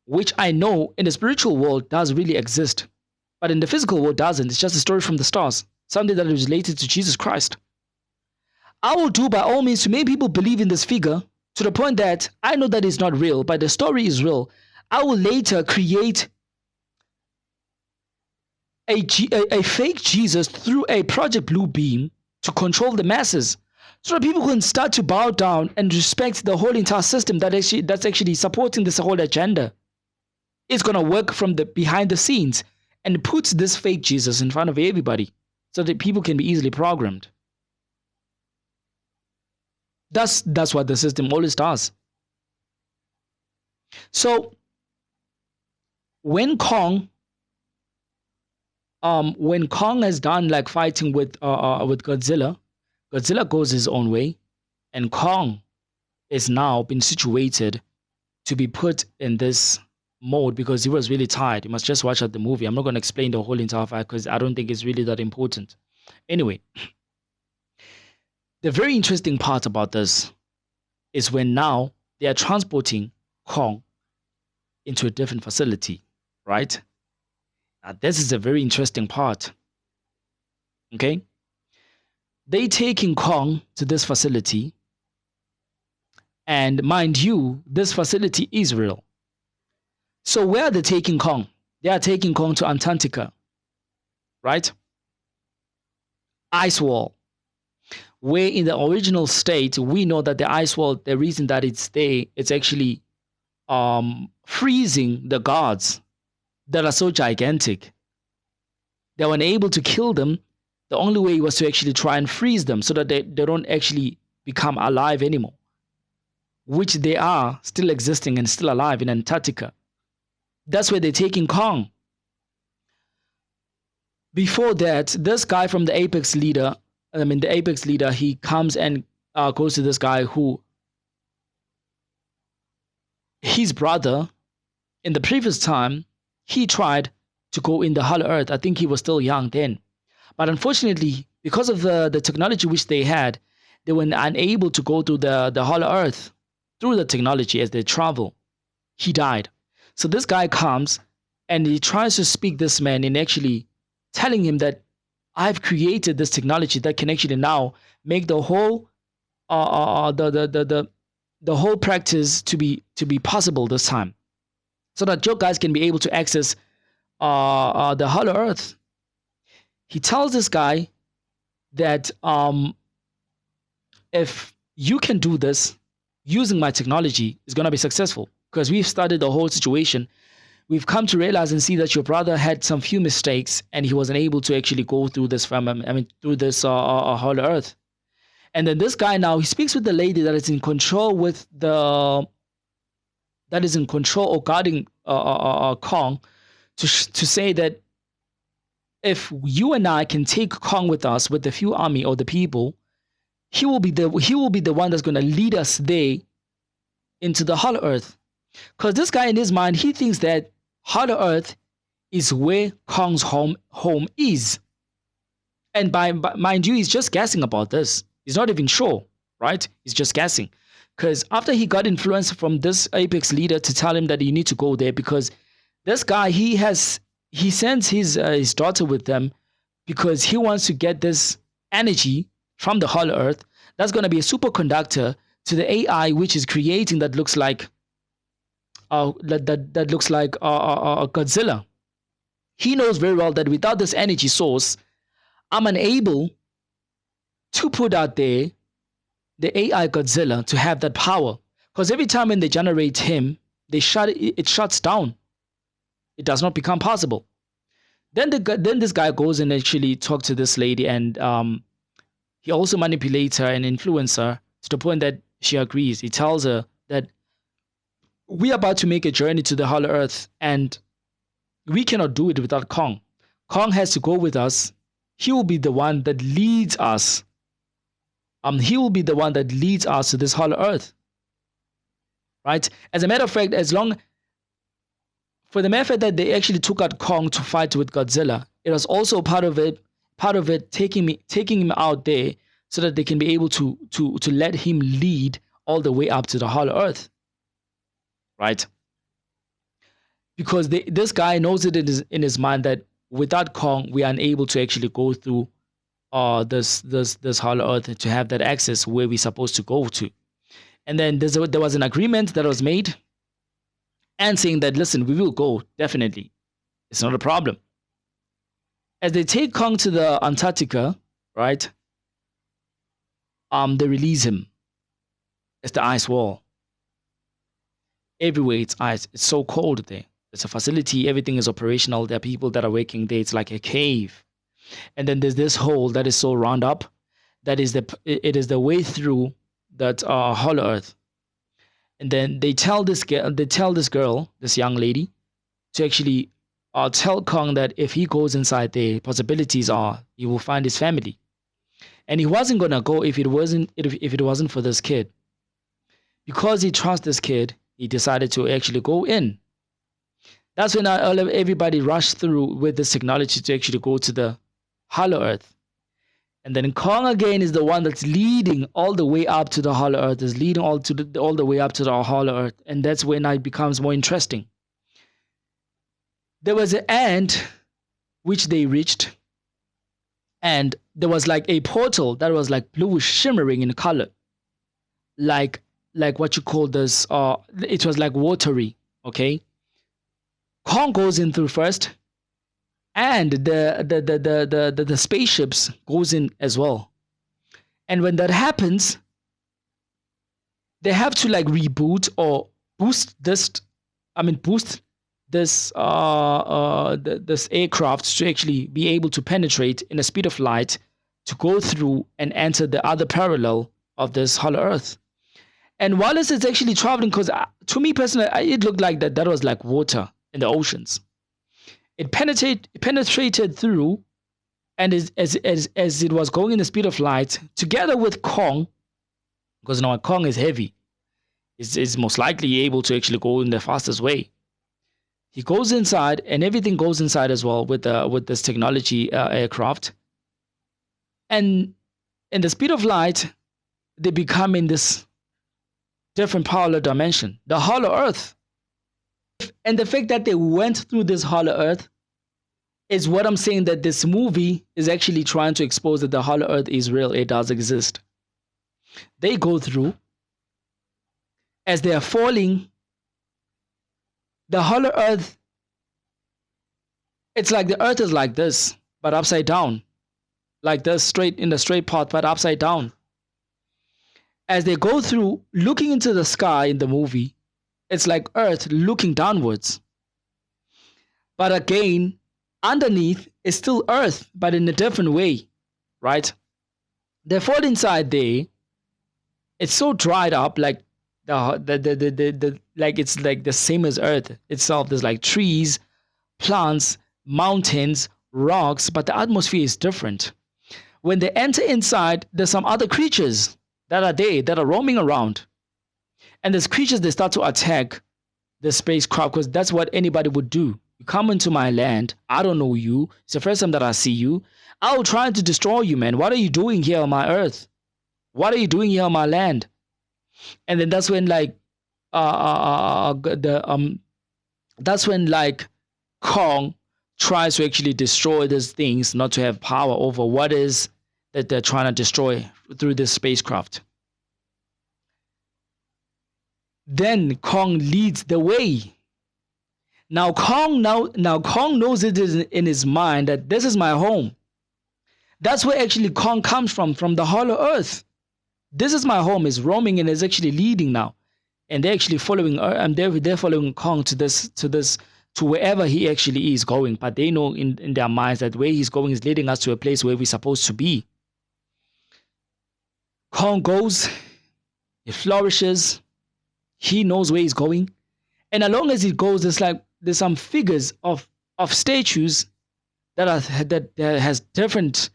which I know in the spiritual world does really exist, but in the physical world doesn't. It's just a story from the stars, something that is related to Jesus Christ. I will do by all means to make people believe in this figure to the point that I know that it's not real, but the story is real. I will later create a fake Jesus through a Project Blue Beam to control the masses, so that people can start to bow down and respect the whole entire system that's actually supporting this whole agenda. It's going to work from the behind the scenes and puts this fake Jesus in front of everybody so that people can be easily programmed. That's what the system always does. So when Kong has done like fighting with Godzilla, Godzilla goes his own way, and Kong is now been situated to be put in this mode because he was really tired. You must just watch out the movie. I'm not going to explain the whole entire fight because I don't think it's really that important. Anyway, the very interesting part about this is when now they are transporting Kong into a different facility, right? Now, this is a very interesting part. Okay? They taking Kong to this facility, and mind you, this facility is real. So where are they taking Kong? They are taking Kong to Antarctica, right? Ice wall. Where in the original state, we know that the ice wall, the reason that it's there, it's actually freezing the gods that are so gigantic. They were unable to kill them. The only way was to actually try and freeze them so that they don't actually become alive anymore, which they are still existing and still alive in Antarctica. That's where they're taking Kong. Before that, this guy from the Apex leader, he comes and goes to this guy who, his brother, in the previous time, he tried to go in the Hollow Earth. I think he was still young then. But unfortunately, because of the technology which they had, they were unable to go through the Hollow Earth through the technology as they travel. He died. So this guy comes and he tries to speak this man in actually telling him that I've created this technology that can actually now make the whole the whole practice to be possible this time, so that you guys can be able to access the Hollow Earth. He tells this guy that if you can do this using my technology, it's going to be successful because we've studied the whole situation. We've come to realize and see that your brother had some few mistakes and he wasn't able to actually go through this through this Hollow Earth. And then this guy now, he speaks with the lady that is in control or guarding Kong to say that if you and I can take Kong with us with the few army or the people, he will be the one that's going to lead us there into the Hollow Earth. Because this guy in his mind, he thinks that Hollow Earth is where Kong's home is. And by mind you, he's just guessing about this. He's not even sure, right? He's just guessing. Because after he got influence from this Apex leader to tell him that you need to go there, because this guy, he sends his daughter with them because he wants to get this energy from the Hollow Earth that's going to be a superconductor to the AI which is creating that looks like Godzilla. He knows very well that without this energy source, I'm unable to put out there the AI Godzilla to have that power. Because every time when they generate him, it shuts down. It does not become possible. Then this guy goes and actually talks to this lady, and he also manipulates her and influences her to the point that she agrees. He tells her that we are about to make a journey to the Hollow Earth, and we cannot do it without Kong. Kong has to go with us. He will be the one that leads us. He will be the one that leads us to this Hollow Earth. Right? As a matter of fact, for the matter of fact that they actually took out Kong to fight with Godzilla, it was also part of it taking him out there so that they can be able to let him lead all the way up to the hollow earth, right? Because this guy knows it in his mind that without Kong, we are unable to actually go through this hollow earth to have that access where we're supposed to go to. And then there was an agreement that was made and saying that, listen, we will go, definitely. It's not a problem. As they take Kong to the Antarctica, right? They release him. It's the ice wall. Everywhere it's ice. It's so cold there. It's a facility. Everything is operational. There are people that are working there. It's like a cave. And then there's this hole that is so round up. It is the way through that hollow earth. And then they tell this girl, this young lady, to actually tell Kong that if he goes inside there, possibilities are he will find his family. And he wasn't gonna go if it wasn't for this kid. Because he trusts this kid, he decided to actually go in. That's when everybody rushed through with this technology to actually go to the hollow earth. And then Kong again is the one that's leading all the way up to the hollow earth, is leading all the way up to the hollow earth. And that's when it becomes more interesting. There was an end which they reached, and there was like a portal that was like bluish shimmering in color. Like what you call this, it was like watery, okay? Kong goes in through first, and the spaceships goes in as well. And when that happens, they have to like reboot or boost this this aircraft to actually be able to penetrate in the speed of light to go through and enter the other parallel of this hollow earth. And while it's actually traveling, because to me personally, it looked like that was like water in the oceans. It penetrated through, and as it was going in the speed of light, together with Kong, because now Kong is heavy, is most likely able to actually go in the fastest way. He goes inside, and everything goes inside as well with this technology aircraft. And in the speed of light, they become in this different parallel dimension, the hollow earth. And the fact that they went through this hollow earth is what I'm saying, that this movie is actually trying to expose that the hollow earth is real. It does exist. They go through. As they are falling, the hollow earth, it's like the earth is like this, but upside down. Like this, in the straight path, but upside down. As they go through, looking into the sky in the movie, it's like Earth looking downwards. But again, underneath is still Earth, but in a different way, right? They fall inside there. It's so dried up, like like it's like the same as Earth itself. There's like trees, plants, mountains, rocks, but the atmosphere is different. When they enter inside, there's some other creatures that are there, that are roaming around. And these creatures, they start to attack the spacecraft, because that's what anybody would do. You come into my land, I don't know you, it's the first time that I see you. I'll try to destroy you, man. What are you doing here on my earth? What are you doing here on my land? And then that's when like that's when like Kong tries to actually destroy these things, not to have power over what is that they're trying to destroy through this spacecraft. Then Kong leads the way. Now Kong knows it is in his mind that this is my home. That's where actually Kong comes from the hollow earth. This is my home, is roaming and is actually leading now. And they're actually following, and they're following Kong to wherever he actually is going. But they know in their minds that where he's going is leading us to a place where we're supposed to be. Kong goes, he flourishes, he knows where he's going. And along as he goes, there's some figures of statues that has different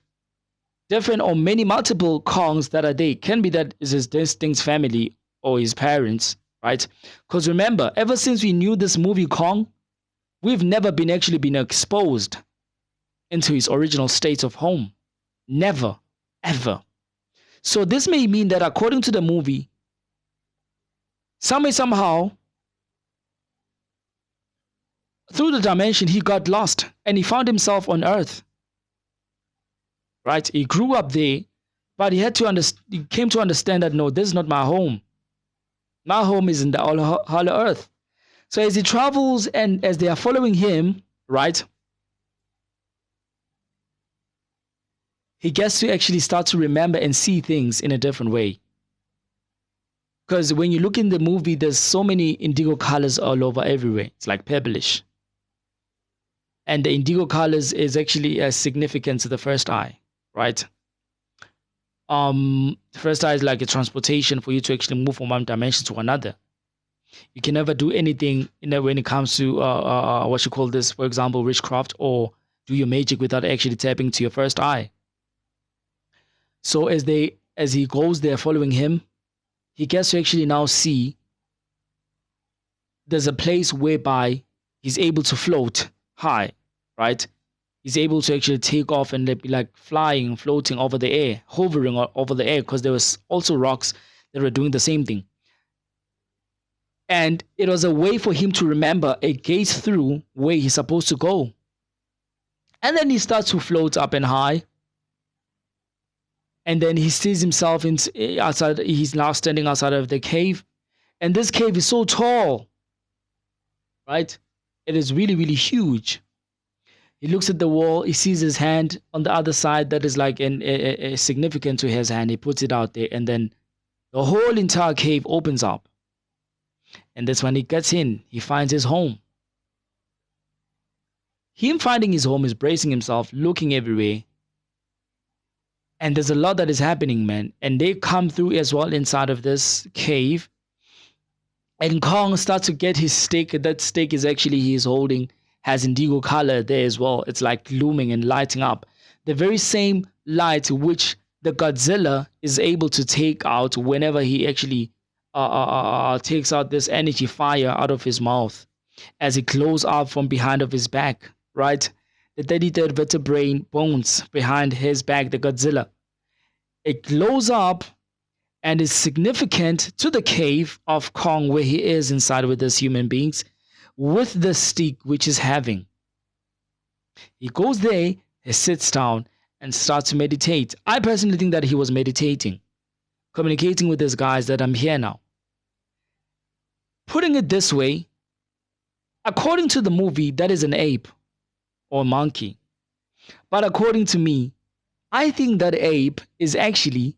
or many multiple Kongs that are there. Can be that is his distinct family or his parents, right? Because remember, ever since we knew this movie Kong, we've never been exposed into his original state of home. Never, ever. So this may mean that according to the movie, Somehow, through the dimension, he got lost and he found himself on Earth. Right? He grew up there, but he came to understand that no, this is not my home. My home is in the hollow Earth. So as he travels and as they are following him, right, he gets to actually start to remember and see things in a different way. Because when you look in the movie, there's so many indigo colors all over everywhere. It's like purplish. And the indigo colors is actually significant to the first eye, right? The first eye is like a transportation for you to actually move from one dimension to another. You can never do anything, when it comes to what you call this, for example, witchcraft, or do your magic without actually tapping to your first eye. So as he goes there following him, he gets to actually now see there's a place whereby he's able to float high, right? He's able to actually take off and be like flying, floating over the air, hovering over the air, because there was also rocks that were doing the same thing. And it was a way for him to remember a gate through where he's supposed to go. And then he starts to float up and high. And then he sees himself outside. He's now standing outside of the cave. And this cave is so tall, right? It is really, really huge. He looks at the wall. He sees his hand on the other side that is like a significant to his hand. He puts it out there. And then the whole entire cave opens up. And that's when he gets in. He finds his home. Him finding his home is bracing himself, looking everywhere. And there's a lot that is happening, man. And they come through as well inside of this cave. And Kong starts to get his stick. That stick is actually he's holding, has indigo color there as well. It's like glooming and lighting up. The very same light which the Godzilla is able to take out whenever he actually takes out this energy fire out of his mouth as it glows up from behind of his back, right? The 33rd vertebrae bones behind his back, the Godzilla. It glows up and is significant to the cave of Kong where he is inside with his human beings with the stick which is having. He goes there, he sits down and starts to meditate. I personally think that he was meditating, communicating with his guys that I'm here now. Putting it this way, according to the movie, that is an ape or monkey. But according to me, I think that ape is actually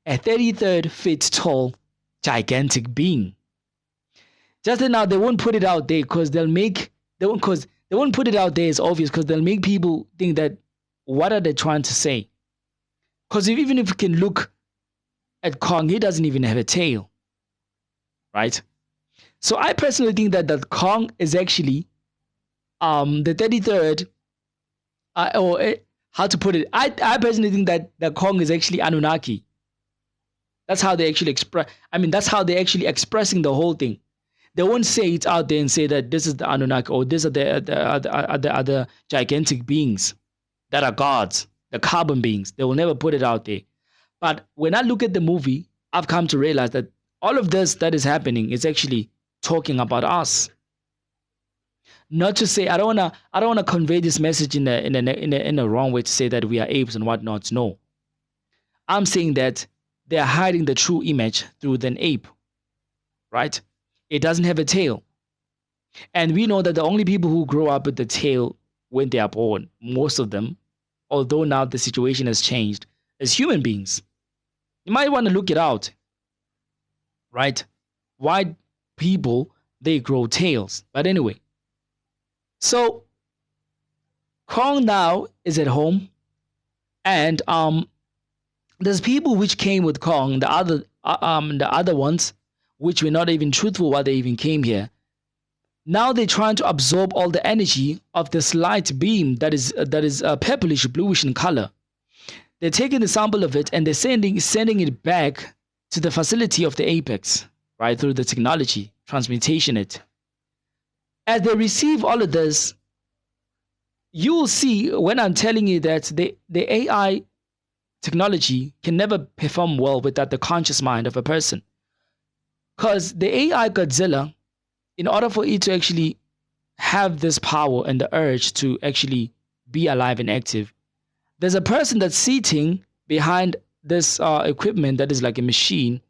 a 33rd feet tall, gigantic being. Just that now they won't put it out there because they won't put it out there as obvious because they'll make people think that what are they trying to say? Because even if you can look at Kong, he doesn't even have a tail, right? So I personally think that Kong is actually the 33rd, how to put it? I personally think that Kong is actually Anunnaki. That's how they actually express. I mean, that's how they're actually expressing the whole thing. They won't say it out there and say that this is the Anunnaki or these are the other gigantic beings that are gods, the carbon beings. They will never put it out there. But when I look at the movie, I've come to realize that all of this that is happening is actually talking about us. Not to say I don't wanna convey this message in a wrong way to say that we are apes and whatnot. No, I'm saying that they are hiding the true image through an ape, right? It doesn't have a tail, and we know that the only people who grow up with the tail when they are born, most of them, although now the situation has changed, is human beings. You might want to look it out, right? White people, they grow tails. But anyway, so Kong now is at home, and there's people which came with Kong, the other ones which were not even truthful why they even came here. Now they're trying to absorb all the energy of this light beam that is purplish bluish in color. They're taking the sample of it and they're sending it back to the facility of the apex, right, through the technology, transmutation it. As they receive all of this, you will see when I'm telling you that the AI technology can never perform well without the conscious mind of a person. Because the AI Godzilla, in order for it to actually have this power and the urge to actually be alive and active, there's a person that's sitting behind this equipment that is like a machine,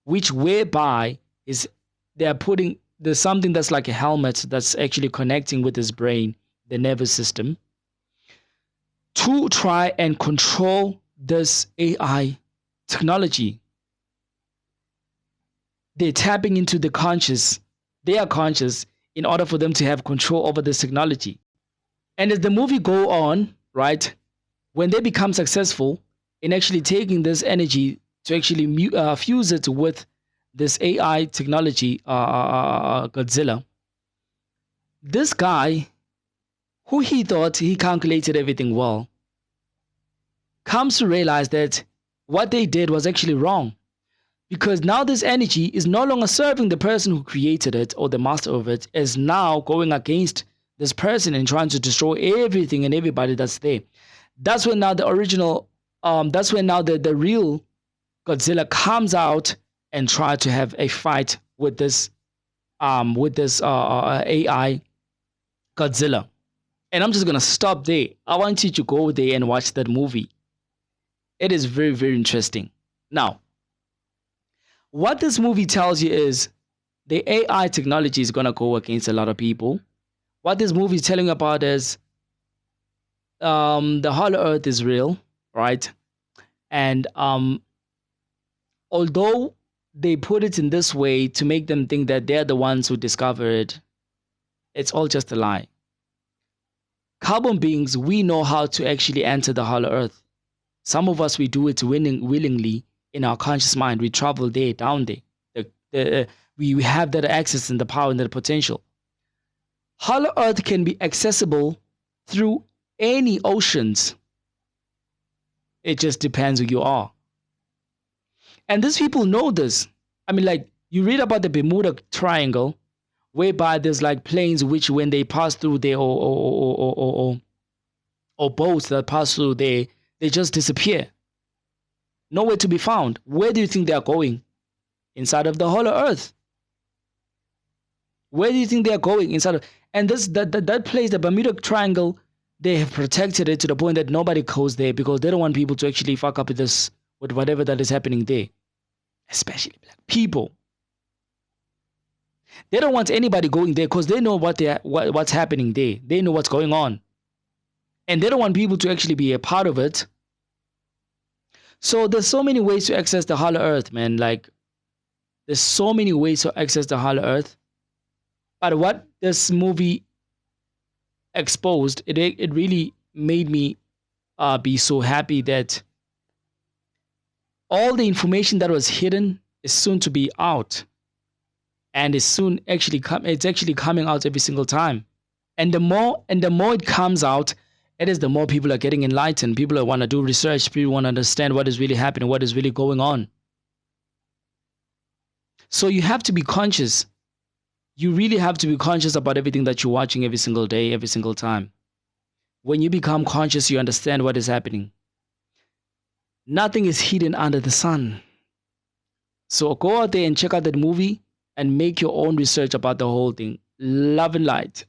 which whereby is they are putting there's something that's like a helmet that's actually connecting with his brain, the nervous system, to try and control this AI technology. They're tapping into the conscious, their conscious, in order for them to have control over this technology. And as the movie go on, right, when they become successful in actually taking this energy to actually fuse it with this AI technology, Godzilla, this guy, who he thought he calculated everything well, comes to realize that what they did was actually wrong. Because now this energy is no longer serving the person who created it or the master of it, is now going against this person and trying to destroy everything and everybody that's there. That's when now the original, that's when now the real Godzilla comes out and try to have a fight with this AI Godzilla. And I'm just gonna stop there. I want you to go there and watch that movie. It is very, very interesting. Now, what this movie tells you is the AI technology is gonna go against a lot of people. What this movie is telling you about is the Hollow Earth is real, right? And although they put it in this way to make them think that they're the ones who discovered it, it's all just a lie. Carbon beings, we know how to actually enter the Hollow Earth. Some of us, we do it willingly in our conscious mind. We travel there, down there. We have that access and the power and the potential. Hollow Earth can be accessible through any oceans. It just depends who you are. And these people know this. I mean, like, you read about the Bermuda Triangle, whereby there's like planes which, when they pass through there, or boats that pass through there, they just disappear. Nowhere to be found. Where do you think they are going? Inside of the Hollow Earth. Where do you think they are going? Inside of, and that place, the Bermuda Triangle, they have protected it to the point that nobody goes there because they don't want people to actually fuck up with this, with whatever that is happening there, especially black people. They don't want anybody going there because they know what's happening there. They know what's going on, and they don't want people to actually be a part of it. So there's so many ways to access the Hollow Earth, man. Like, there's so many ways to access the Hollow Earth. But what this movie exposed, it really made me be so happy that all the information that was hidden is soon to be out, and is soon actually it's actually coming out every single time. And the more it comes out, it is the more people are getting enlightened. People want to do research. People want to understand what is really happening, what is really going on. So you have to be conscious. You really have to be conscious about everything that you're watching every single day, every single time. When you become conscious, you understand what is happening. Nothing is hidden under the sun. So go out there and check out that movie and make your own research about the whole thing. Love and light.